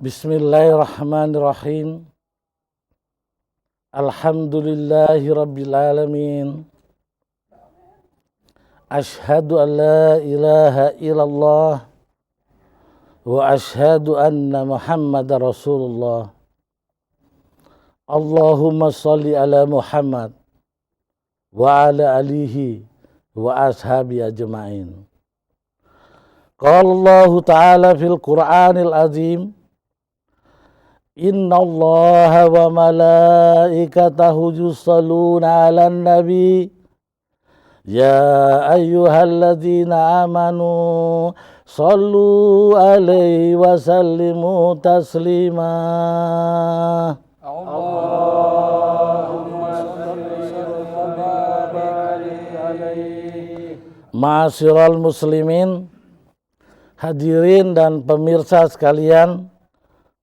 Bismillahirrahmanirrahim. Alhamdulillahi rabbil alamin. Ashhadu an la ilaha illallah wa ashhadu anna Muhammadar Rasulullah. Allahumma salli ala Muhammad wa ala alihi wa ashabi ajma'in. Qala Allah Ta'ala fil Qur'anil Azim, Inna Allah wa malaikatahu yusalluna 'alan nabi ya ayyuhalladzina amanu sallu 'alaihi wa sallimu taslima. Allahumma shalli wa barik alaihi. Ma'asyiral muslimin, hadirin dan pemirsa sekalian,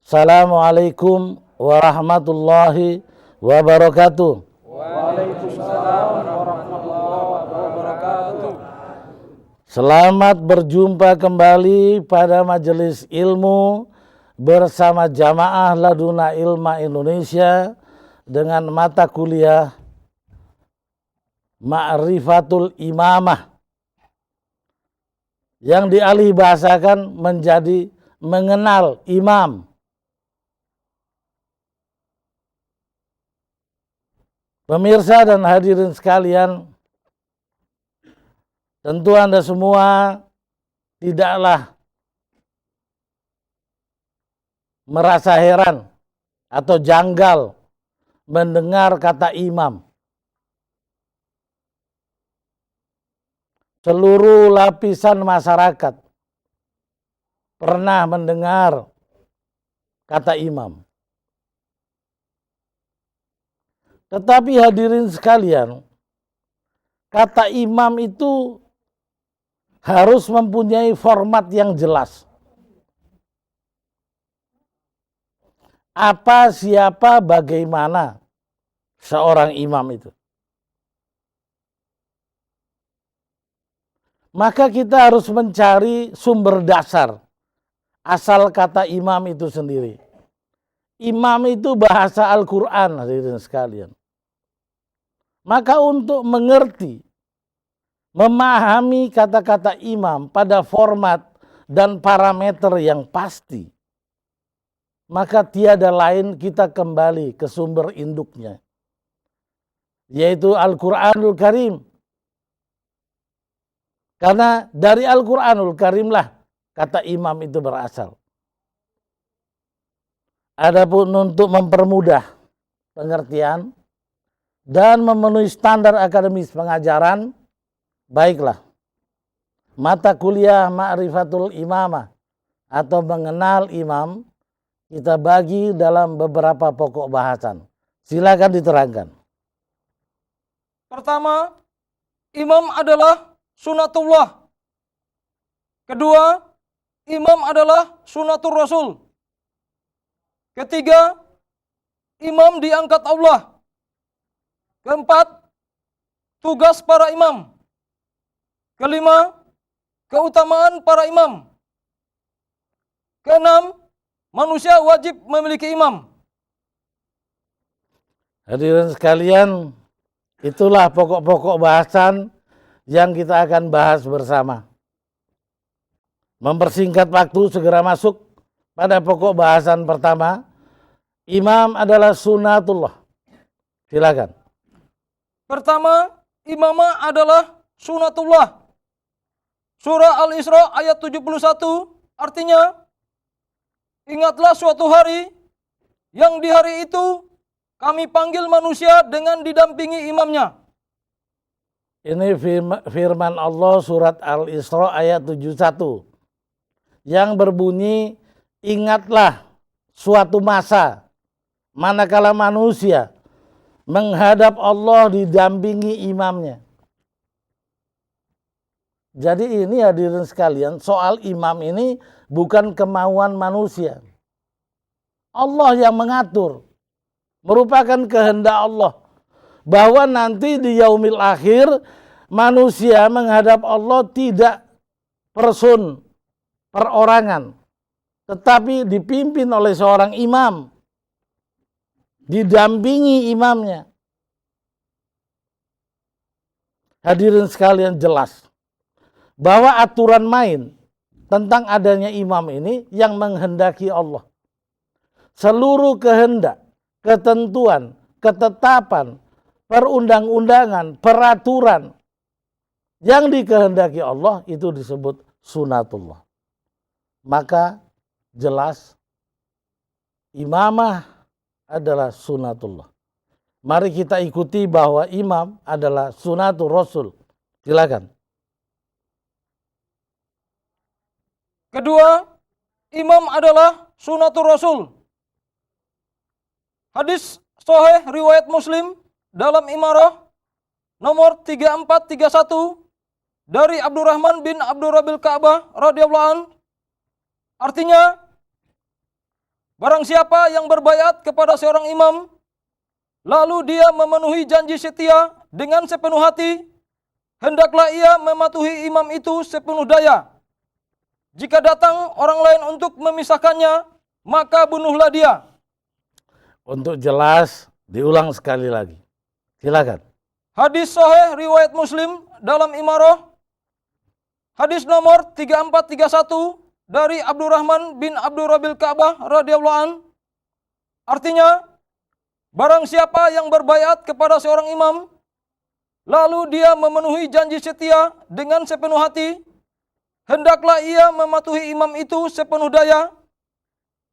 Assalamualaikum warahmatullahi wabarakatuh. Waalaikumsalam warahmatullahi wabarakatuh. Selamat berjumpa kembali pada majelis ilmu bersama Jamaah Laduna Ilma Indonesia dengan mata kuliah Ma'rifatul Imamah yang dialih bahasakan menjadi mengenal imam. Pemirsa dan hadirin sekalian, tentu Anda semua tidaklah merasa heran atau janggal mendengar kata imam. Seluruh lapisan masyarakat pernah mendengar kata imam. Tetapi hadirin sekalian, kata imam itu harus mempunyai format yang jelas. Apa, siapa, bagaimana seorang imam itu. Maka kita harus mencari sumber dasar asal kata imam itu sendiri. Imam itu bahasa Al-Quran, hadirin sekalian. Maka untuk mengerti, memahami kata-kata imam pada format dan parameter yang pasti, maka tiada lain kita kembali ke sumber induknya, yaitu Al-Quranul Karim. Karena dari Al-Quranul Karim lah kata imam itu berasal. Adapun untuk mempermudah pengertian dan memenuhi standar akademis pengajaran, baiklah, mata kuliah Ma'rifatul Imamah atau mengenal imam kita bagi dalam beberapa pokok bahasan. Silakan diterangkan. Pertama, imam adalah sunatullah. Kedua, imam adalah sunatul Rasul. Ketiga, imam diangkat Allah. Keempat, tugas para imam. Kelima, keutamaan para imam. Keenam, manusia wajib memiliki imam. Hadirin sekalian, itulah pokok-pokok bahasan yang kita akan bahas bersama. Mempersingkat waktu, segera masuk pada pokok bahasan pertama. Imam adalah sunatullah. Silakan. Pertama, imamah adalah sunatullah. Surah Al-Isra ayat 71 artinya, ingatlah suatu hari yang di hari itu kami panggil manusia dengan didampingi imamnya. Ini firman Allah surat Al-Isra ayat 71 yang berbunyi, ingatlah suatu masa manakala manusia menghadap Allah didampingi imamnya. Jadi ini hadirin sekalian, soal imam ini bukan kemauan manusia. Allah yang mengatur, merupakan kehendak Allah. Bahwa nanti di yaumil akhir manusia menghadap Allah tidak person, perorangan, tetapi dipimpin oleh seorang imam, didampingi imamnya. Hadirin sekalian, jelas bahwa aturan main tentang adanya imam ini yang menghendaki Allah. Seluruh kehendak, ketentuan, ketetapan, perundang-undangan, peraturan yang dikehendaki Allah itu disebut sunatullah. Maka jelas imamah adalah sunatullah. Mari kita ikuti bahwa imam adalah sunatul Rasul. Silakan. Kedua, imam adalah sunatul Rasul. Hadis sahih riwayat Muslim dalam Imarah nomor 3431 dari Abdurrahman bin Abdurrabbil Ka'bah radhiyallahu an. Artinya, barang siapa yang berbaiat kepada seorang imam, lalu dia memenuhi janji setia dengan sepenuh hati, hendaklah ia mematuhi imam itu sepenuh daya. Jika datang orang lain untuk memisahkannya, maka bunuhlah dia. Untuk jelas, diulang sekali lagi. Silakan. Hadis sahih riwayat Muslim dalam Imarah, hadis nomor 3431 dari Abdurrahman bin Abdurrabbil Ka'bah radhiyallahu an. Artinya, barang siapa yang berbaiat kepada seorang imam, lalu dia memenuhi janji setia dengan sepenuh hati, hendaklah ia mematuhi imam itu sepenuh daya.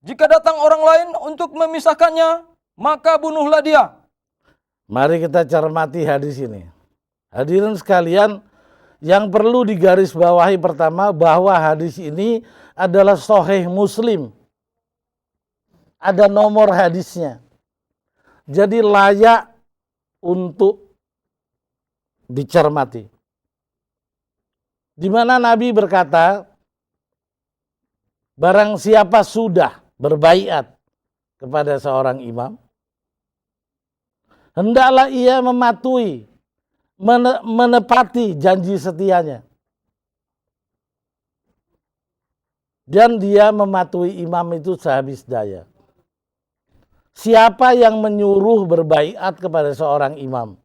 Jika datang orang lain untuk memisahkannya, maka bunuhlah dia. Mari kita cermati hadis ini. Hadirin sekalian, yang perlu digarisbawahi pertama bahwa hadis ini adalah sahih Muslim. Ada nomor hadisnya. Jadi layak untuk dicermati. Di mana Nabi berkata, barang siapa sudah berbaiat kepada seorang imam, hendaklah ia mematuhi, menepati janji setianya. Dan dia mematuhi imam itu sehabis daya. Siapa yang menyuruh berbaiat kepada seorang imam?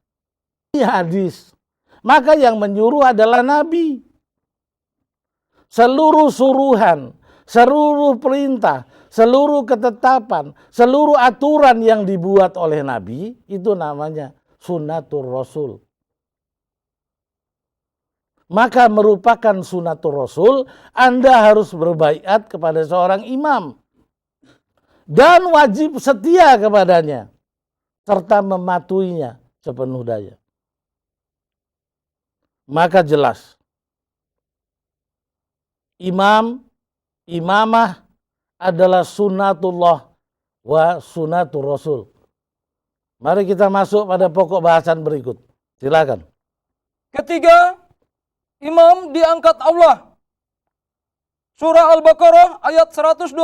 Ini hadis. Maka yang menyuruh adalah Nabi. Seluruh suruhan, seluruh perintah, seluruh ketetapan, seluruh aturan yang dibuat oleh Nabi, itu namanya sunatul Rasul. Maka merupakan sunatul Rasul, Anda harus berbaiat kepada seorang imam. Dan wajib setia kepadanya, serta mematuhinya sepenuh daya. Maka jelas, imamah adalah sunatullah wa sunatul Rasul. Mari kita masuk pada pokok bahasan berikut. Silakan. Ketiga, imam diangkat Allah. Surah Al-Baqarah ayat 124,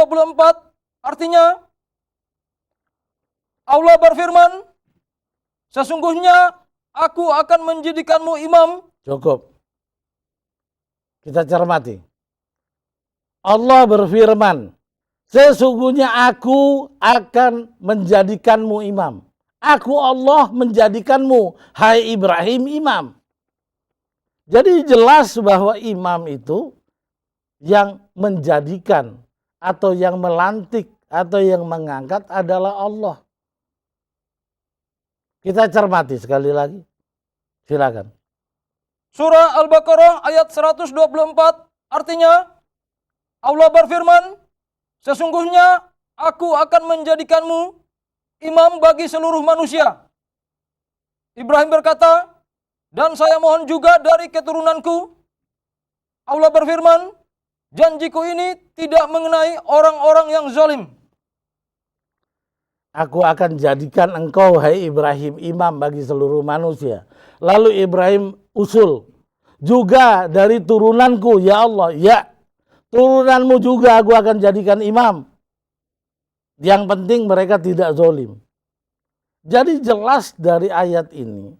artinya Allah berfirman, sesungguhnya aku akan menjadikanmu imam. Cukup. Kita cermati. Allah berfirman, sesungguhnya aku akan menjadikanmu imam. Aku Allah menjadikanmu, hai Ibrahim, imam. Jadi jelas bahwa imam itu yang menjadikan atau yang melantik atau yang mengangkat adalah Allah. Kita cermati sekali lagi. Silakan. Surah Al-Baqarah ayat 124, artinya Allah berfirman, sesungguhnya aku akan menjadikanmu imam bagi seluruh manusia. Ibrahim berkata, dan saya mohon juga dari keturunanku. Allah berfirman, janjiku ini tidak mengenai orang-orang yang zalim. Aku akan jadikan engkau, hai Ibrahim, imam bagi seluruh manusia. Lalu Ibrahim usul, juga dari turunanku, ya Allah, ya, turunanmu juga aku akan jadikan imam. Yang penting mereka tidak zalim. Jadi jelas dari ayat ini,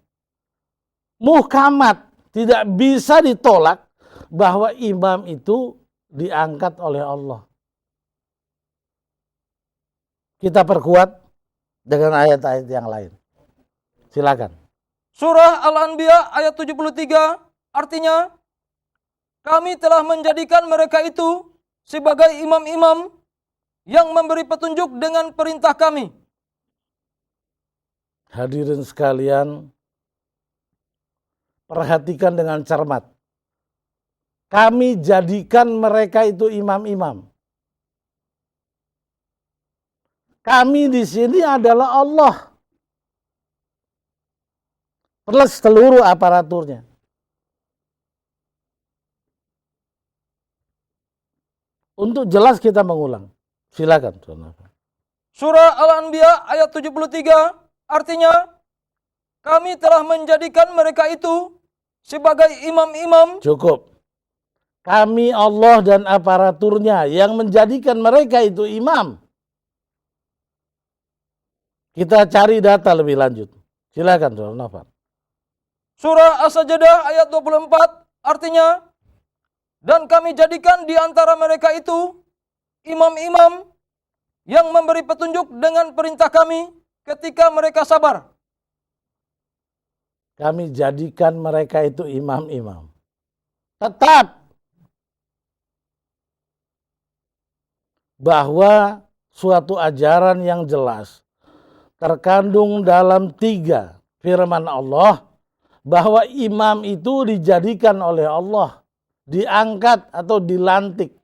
muhkamat, tidak bisa ditolak bahwa imam itu diangkat oleh Allah. kita perkuat dengan ayat-ayat yang lain. Silakan. Surah Al-Anbiya ayat 73 artinya, kami telah menjadikan mereka itu sebagai imam-imam yang memberi petunjuk dengan perintah kami. Hadirin sekalian, perhatikan dengan cermat. Kami jadikan mereka itu imam-imam. Kami di sini adalah Allah plus seluruh aparaturnya. Untuk jelas kita mengulang. Silakan. Surah Al-Anbiya ayat 73 artinya, kami telah menjadikan mereka itu sebagai imam-imam. Cukup. Kami Allah dan aparaturnya yang menjadikan mereka itu imam. Kita cari data lebih lanjut. Silakan, Saudara Nafar. Surah As-Sajdah ayat 24 artinya, dan kami jadikan di antara mereka itu imam-imam yang memberi petunjuk dengan perintah kami ketika mereka sabar. Kami jadikan mereka itu imam-imam. Tetap bahwa suatu ajaran yang jelas terkandung dalam 3 firman Allah, bahwa imam itu dijadikan oleh Allah, diangkat atau dilantik.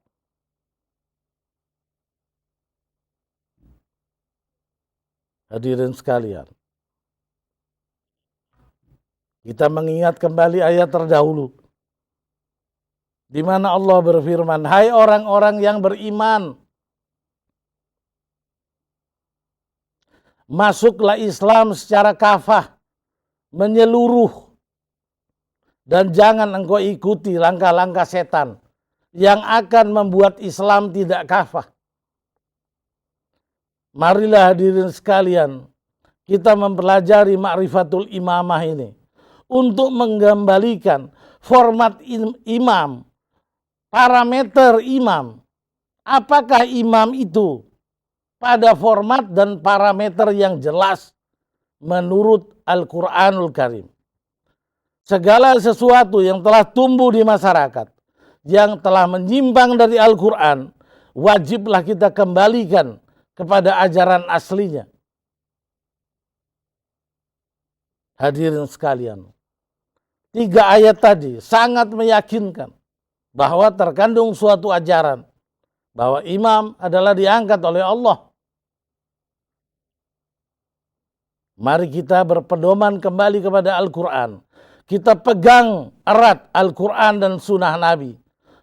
Hadirin sekalian, kita mengingat kembali ayat terdahulu, di mana Allah berfirman, hai orang-orang yang beriman, masuklah Islam secara kafah, menyeluruh, dan jangan engkau ikuti langkah-langkah setan yang akan membuat Islam tidak kafah. Marilah hadirin sekalian, kita mempelajari ma'rifatul imamah ini untuk menggembalikan format imam, parameter imam. Apakah imam itu pada format dan parameter yang jelas menurut Al-Quranul Karim. Segala sesuatu yang telah tumbuh di masyarakat, yang telah menyimpang dari Al-Quran, wajiblah kita kembalikan kepada ajaran aslinya. Hadirin sekalian, 3 ayat tadi sangat meyakinkan bahwa terkandung suatu ajaran, bahwa imam adalah diangkat oleh Allah. Mari kita berpedoman kembali kepada Al-Quran. Kita pegang erat Al-Quran dan sunnah Nabi.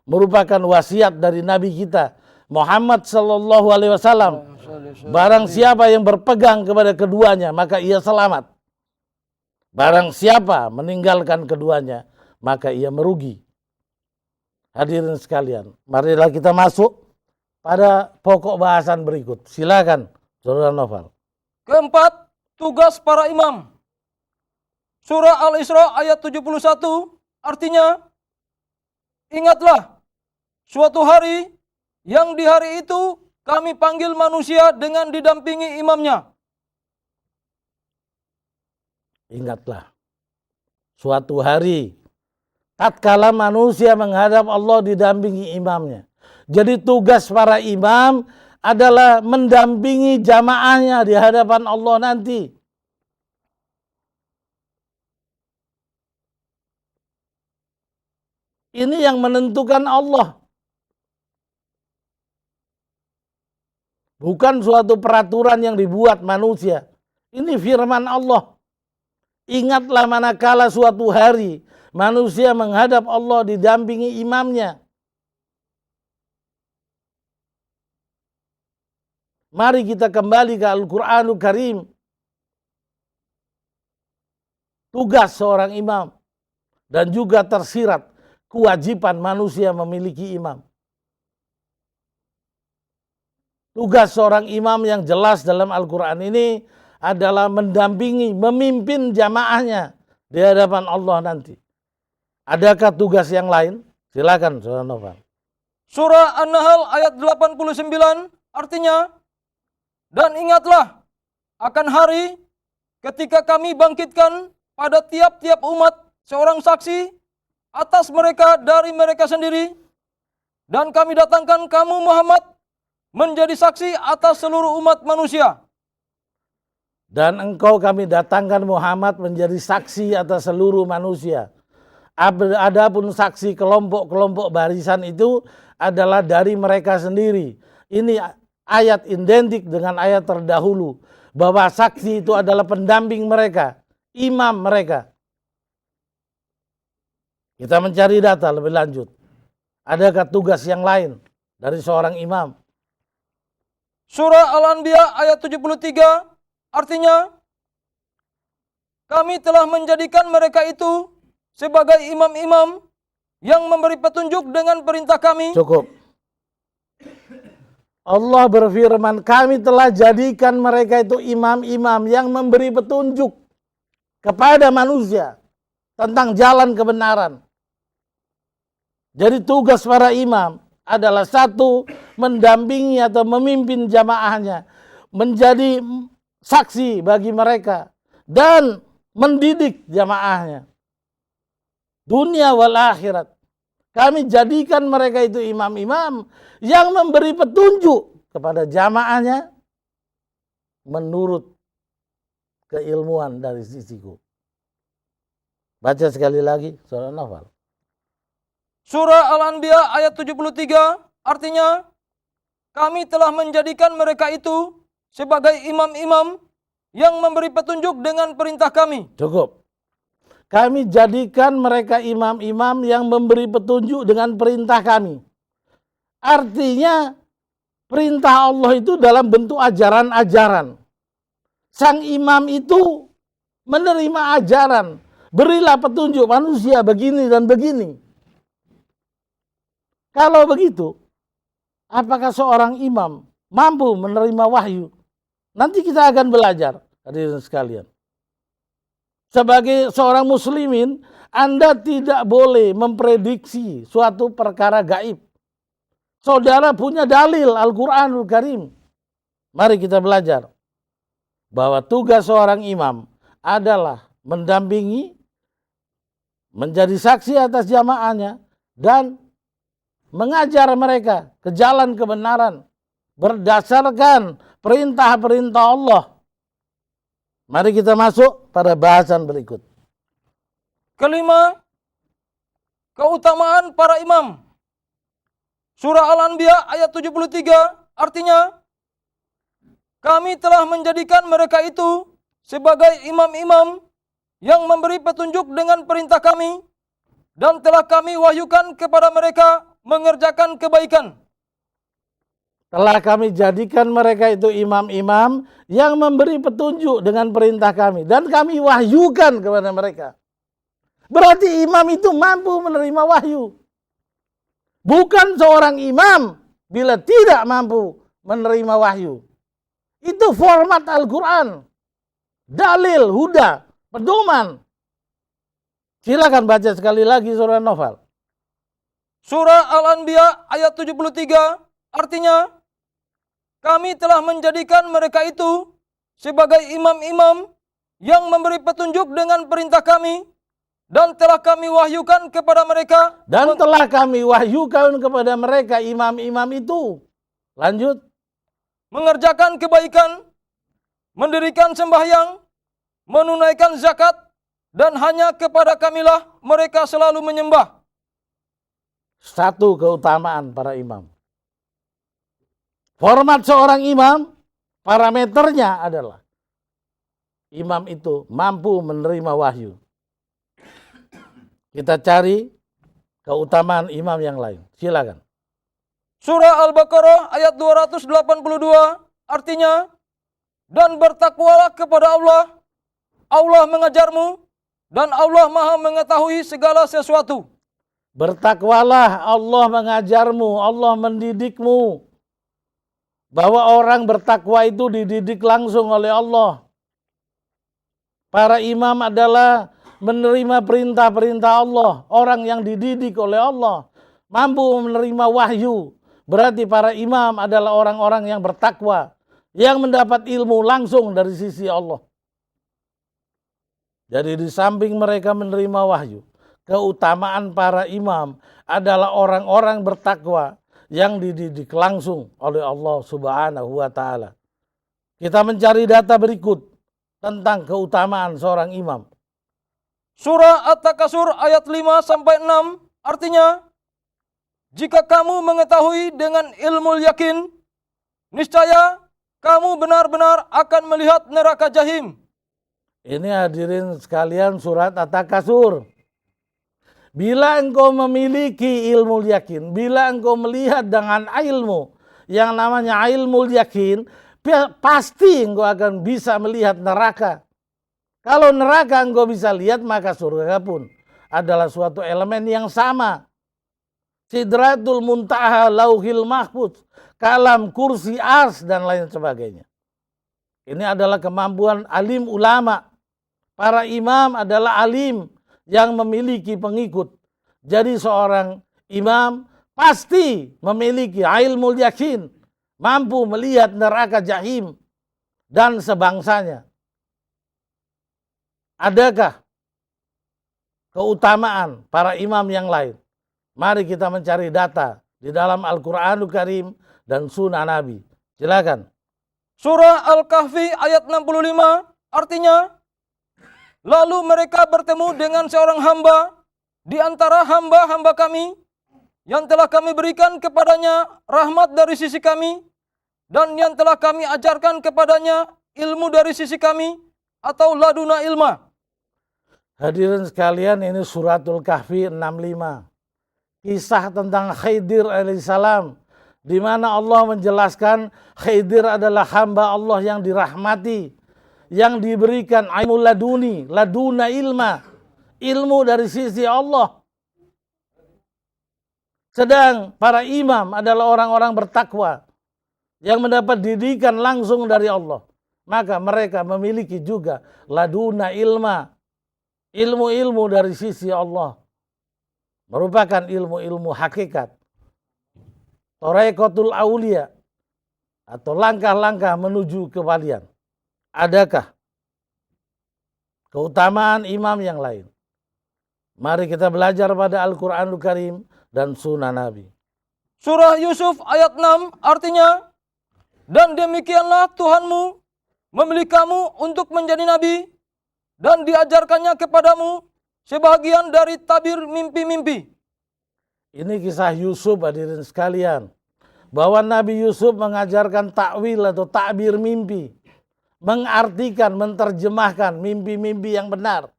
Merupakan wasiat dari Nabi kita, Muhammad sallallahu alaihi wasallam. Barang siapa yang berpegang kepada keduanya, maka ia selamat. Barang siapa meninggalkan keduanya, maka ia merugi. Hadirin sekalian, marilah kita masuk pada pokok bahasan berikut. Silakan, Saudara Novel. Keempat, tugas para imam. Surah Al-Isra ayat 71 artinya, ingatlah suatu hari yang di hari itu kami panggil manusia dengan didampingi imamnya. Ingatlah suatu hari tatkala manusia menghadap Allah didampingi imamnya. Jadi tugas para imam adalah mendampingi jamaahnya di hadapan Allah nanti. Ini yang menentukan Allah. Bukan suatu peraturan yang dibuat manusia. Ini firman Allah. Ingatlah manakala suatu hari manusia menghadap Allah didampingi imamnya. Mari kita kembali ke Al-Quranul Karim. Tugas seorang imam dan juga tersirat kewajiban manusia memiliki imam. Tugas seorang imam yang jelas dalam Al-Quran ini adalah mendampingi, memimpin jamaahnya di hadapan Allah nanti. Adakah tugas yang lain? Silakan, Saudara Novel. Surah An-Nahl ayat 89 artinya, Dan ingatlah akan hari ketika kami bangkitkan pada tiap-tiap umat seorang saksi atas mereka dari mereka sendiri. Dan kami datangkan kamu Muhammad menjadi saksi atas seluruh umat manusia. Dan engkau kami datangkan Muhammad menjadi saksi atas seluruh manusia. Adapun saksi kelompok-kelompok barisan itu adalah dari mereka sendiri. Ini ayat identik dengan ayat terdahulu, bahwa saksi itu adalah pendamping mereka, imam mereka. Kita mencari data lebih lanjut. Adakah tugas yang lain dari seorang imam? Surah Al-Anbiya ayat 73 artinya, kami telah menjadikan mereka itu sebagai imam-imam yang memberi petunjuk dengan perintah kami. Cukup. Allah berfirman, kami telah jadikan mereka itu imam-imam yang memberi petunjuk kepada manusia tentang jalan kebenaran. Jadi tugas para imam adalah satu, mendampingi atau memimpin jamaahnya, menjadi saksi bagi mereka, dan mendidik jamaahnya. Dunia wal akhirat. Kami jadikan mereka itu imam-imam yang memberi petunjuk kepada jamaahnya menurut keilmuan dari sisiku. Baca sekali lagi surah Nafal. Surah Al-Anbiya ayat 73 artinya, kami telah menjadikan mereka itu sebagai imam-imam yang memberi petunjuk dengan perintah kami. Cukup. Kami jadikan mereka imam-imam yang memberi petunjuk dengan perintah kami. Artinya perintah Allah itu dalam bentuk ajaran-ajaran. Sang imam itu menerima ajaran. Berilah petunjuk manusia begini dan begini. Kalau begitu, apakah seorang imam mampu menerima wahyu? Nanti kita akan belajar, hadirin sekalian. Sebagai seorang muslimin, Anda tidak boleh memprediksi suatu perkara gaib. Saudara punya dalil Al-Quranul Karim. Mari kita belajar bahwa tugas seorang imam adalah mendampingi, menjadi saksi atas jamaahnya, dan mengajar mereka ke jalan kebenaran berdasarkan perintah-perintah Allah. Mari kita masuk pada bahasan berikut. Kelima, keutamaan para imam. Surah Al-Anbiya ayat 73 artinya, kami telah menjadikan mereka itu sebagai imam-imam yang memberi petunjuk dengan perintah kami, dan telah kami wahyukan kepada mereka mengerjakan kebaikan. Telah kami jadikan mereka itu imam-imam yang memberi petunjuk dengan perintah kami. Dan kami wahyukan kepada mereka. Berarti imam itu mampu menerima wahyu. Bukan seorang imam bila tidak mampu menerima wahyu. Itu format Al-Quran. Dalil, huda, pedoman. Silakan baca sekali lagi surah Nafal. Surah Al-Anbiya ayat 73 artinya, kami telah menjadikan mereka itu sebagai imam-imam yang memberi petunjuk dengan perintah kami, dan telah kami wahyukan kepada mereka. Dan telah kami wahyukan kepada mereka imam-imam itu. Lanjut. Mengerjakan kebaikan, mendirikan sembahyang, menunaikan zakat, dan hanya kepada kamilah mereka selalu menyembah. Satu keutamaan para imam. Format seorang imam, parameternya adalah imam itu mampu menerima wahyu. Kita cari keutamaan imam yang lain. Silakan. Surah Al-Baqarah ayat 282 artinya, dan bertakwalah kepada Allah, Allah mengajarmu, dan Allah Maha mengetahui segala sesuatu. Bertakwalah, Allah mengajarmu, Allah mendidikmu. Bahwa orang bertakwa itu dididik langsung oleh Allah. Para imam adalah menerima perintah-perintah Allah. Orang yang dididik oleh Allah. Mampu menerima wahyu. Berarti para imam adalah orang-orang yang bertakwa. yang mendapat ilmu langsung dari sisi Allah. Jadi di samping mereka menerima wahyu, keutamaan para imam adalah orang-orang bertakwa yang dididik langsung oleh Allah Subhanahu wa taala. Kita mencari data berikut tentang keutamaan seorang imam. Surah At-Takasur ayat 5 sampai 6 artinya, jika kamu mengetahui dengan ilmu yakin, niscaya kamu benar-benar akan melihat neraka jahim. Ini hadirin sekalian surat At-Takasur. Bila engkau memiliki ilmu yakin, bila engkau melihat dengan ilmu yang namanya ilmu yakin, pasti engkau akan bisa melihat neraka. Kalau neraka engkau bisa lihat, maka surga pun adalah suatu elemen yang sama. Sidratul Muntaha, Lauhil Mahfuz, kalam, kursi, ars, dan lain sebagainya. Ini adalah kemampuan alim ulama. Para imam adalah alim yang memiliki pengikut. Jadi seorang imam pasti memiliki ilmu yakin, mampu melihat neraka jahim dan sebangsanya. Adakah keutamaan para imam yang lain? Mari kita mencari data di dalam Al-Quranul Karim dan Sunnah Nabi. Silakan. Surah Al-Kahfi ayat 65 artinya, lalu mereka bertemu dengan seorang hamba di antara hamba-hamba kami yang telah kami berikan kepadanya rahmat dari sisi kami dan yang telah kami ajarkan kepadanya ilmu dari sisi kami atau laduna ilma. Hadirin sekalian, ini suratul Kahfi 65. Kisah tentang Khidir alaihissalam, di mana Allah menjelaskan Khidir adalah hamba Allah yang dirahmati, yang diberikan ilmu laduni, laduna ilma, ilmu dari sisi Allah. Sedang para imam adalah orang-orang bertakwa yang mendapat didikan langsung dari Allah. Maka mereka memiliki juga laduna ilma, ilmu-ilmu dari sisi Allah. Merupakan ilmu-ilmu hakikat. Thariqatul Aulia, atau langkah-langkah menuju kewalian. Adakah keutamaan imam yang lain? Mari kita belajar pada Al-Quranul Karim dan Sunnah Nabi. Surah Yusuf ayat 6 artinya, dan demikianlah Tuhanmu memilih kamu untuk menjadi nabi dan diajarkannya kepadamu sebahagian dari tabir mimpi-mimpi. Ini kisah Yusuf, hadirin sekalian. Bahwa Nabi Yusuf mengajarkan takwil atau takbir mimpi. Mengartikan, menerjemahkan mimpi-mimpi yang benar.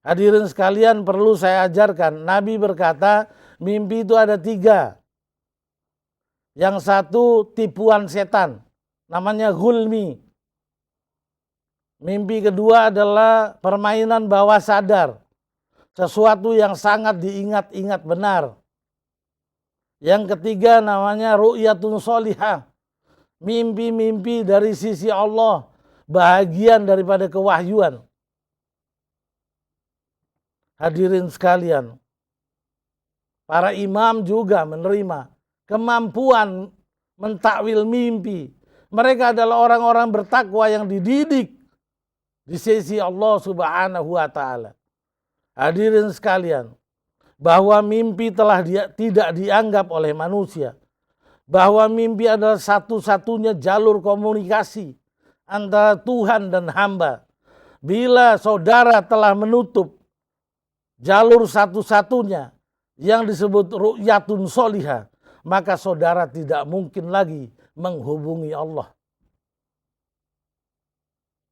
Hadirin sekalian, perlu saya ajarkan. Nabi berkata, mimpi itu ada 3. Yang satu tipuan setan, namanya gulmi. Mimpi kedua adalah permainan bawah sadar, sesuatu yang sangat diingat-ingat benar. Yang ketiga namanya ru'yatun sholihah, mimpi-mimpi dari sisi Allah, bahagian daripada kewahyuan. Hadirin sekalian, para imam juga menerima kemampuan mentakwil mimpi. Mereka adalah orang-orang bertakwa yang dididik di sisi Allah Subhanahu wa taala. Hadirin sekalian, bahwa mimpi telah tidak dianggap oleh manusia. Bahwa mimpi adalah satu-satunya jalur komunikasi antara Tuhan dan hamba. Bila saudara telah menutup jalur satu-satunya yang disebut ru'yatun sholihah, maka saudara tidak mungkin lagi menghubungi Allah.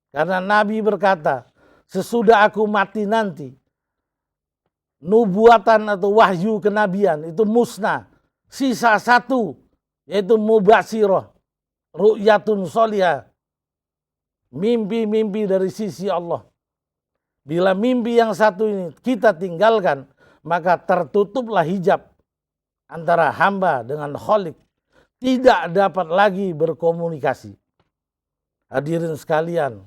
Karena Nabi berkata, sesudah aku mati nanti, nubuatan atau wahyu kenabian itu musnah. Sisa satu, yaitu mubasirah, ru'yatun sholihah, mimpi-mimpi dari sisi Allah. Bila mimpi yang satu ini kita tinggalkan, maka tertutuplah hijab antara hamba dengan Khalik. Tidak dapat lagi berkomunikasi. Hadirin sekalian,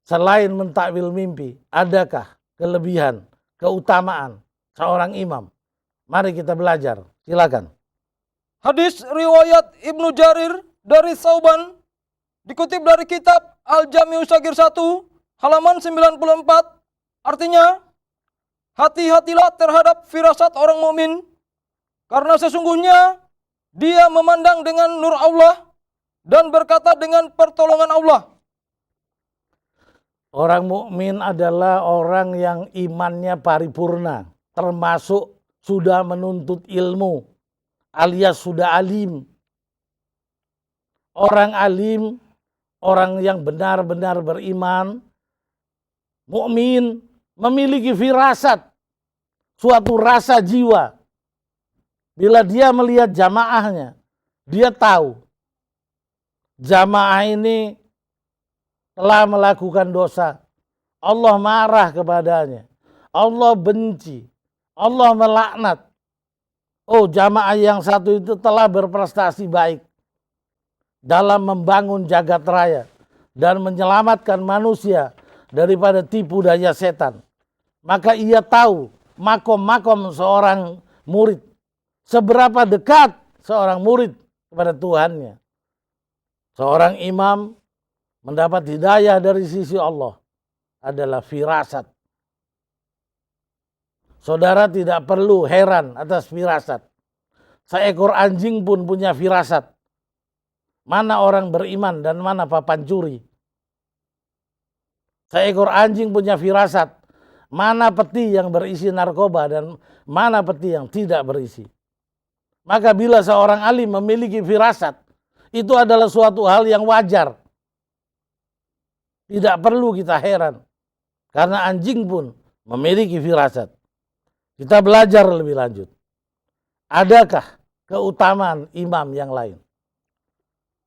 selain mentakwil mimpi, adakah kelebihan, keutamaan seorang imam? Mari kita belajar. Silakan. Hadis riwayat Ibnu Jarir dari Sauban, dikutip dari kitab Al-Jami'u Syagir 1, halaman 94, artinya, hati-hatilah terhadap firasat orang mukmin, karena sesungguhnya dia memandang dengan nur Allah dan berkata dengan pertolongan Allah. Orang mukmin adalah orang yang imannya paripurna, termasuk sudah menuntut ilmu, alias sudah alim. Orang alim, orang yang benar-benar beriman, mukmin, memiliki firasat, suatu rasa jiwa. Bila dia melihat jamaahnya, dia tahu jamaah ini telah melakukan dosa. Allah marah kepadanya. Allah benci. Allah melaknat. Oh, jamaah yang satu itu telah berprestasi baik dalam membangun jagat raya dan menyelamatkan manusia daripada tipu daya setan. Maka ia tahu makom-makom seorang murid. Seberapa dekat seorang murid kepada Tuhannya. Seorang imam mendapat hidayah dari sisi Allah adalah firasat. Saudara tidak perlu heran atas firasat. Seekor anjing pun punya firasat. Mana orang beriman dan mana papan curi. Seekor anjing punya firasat. Mana peti yang berisi narkoba dan mana peti yang tidak berisi. Maka bila seorang alim memiliki firasat, itu adalah suatu hal yang wajar. Tidak perlu kita heran. Karena anjing pun memiliki firasat. Kita belajar lebih lanjut. Adakah keutamaan imam yang lain?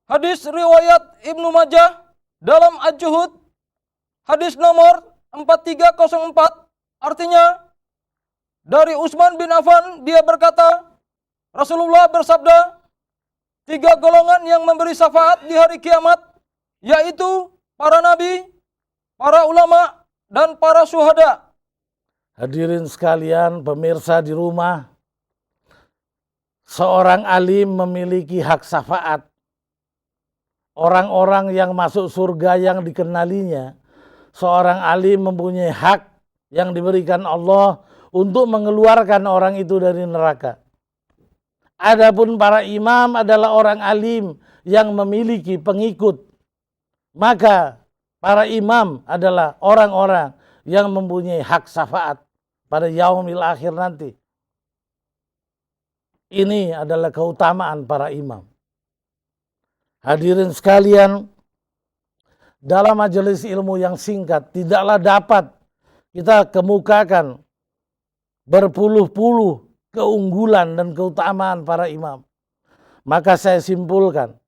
Hadis riwayat Ibnu Majah dalam Al-Juhud, hadis nomor 4304, artinya dari Utsman bin Affan, dia berkata, Rasulullah bersabda, 3 golongan yang memberi syafaat di hari kiamat, yaitu para nabi, para ulama, dan para syuhada. Hadirin sekalian, pemirsa di rumah, seorang alim memiliki hak syafaat. Orang-orang yang masuk surga yang dikenalinya, seorang alim mempunyai hak yang diberikan Allah untuk mengeluarkan orang itu dari neraka. Adapun para imam adalah orang alim yang memiliki pengikut. Maka para imam adalah orang-orang yang mempunyai hak syafaat pada yaumil akhir nanti. Ini adalah keutamaan para imam. Hadirin sekalian, dalam majelis ilmu yang singkat tidaklah dapat kita kemukakan berpuluh-puluh keunggulan dan keutamaan para imam. Maka saya simpulkan,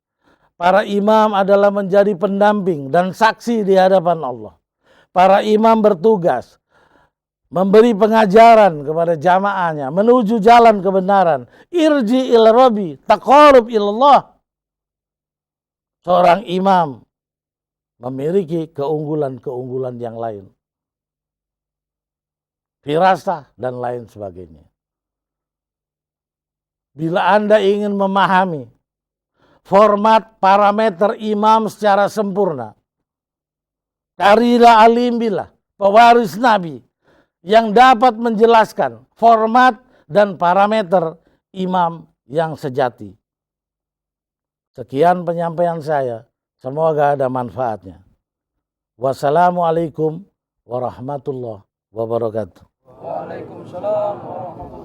para imam adalah menjadi pendamping dan saksi di hadapan Allah. Para imam bertugas memberi pengajaran kepada jamaahnya menuju jalan kebenaran. Irji ila rabbi, taqarrub ilallah. Seorang imam memiliki keunggulan-keunggulan yang lain. Firasah dan lain sebagainya. Bila Anda ingin memahami format parameter imam secara sempurna, carilah alim billah, pewaris Nabi, yang dapat menjelaskan format dan parameter imam yang sejati. Sekian penyampaian saya. Semoga ada manfaatnya. Wassalamualaikum warahmatullahi wabarakatuh. Waalaikumsalam warahmatullahi wabarakatuh.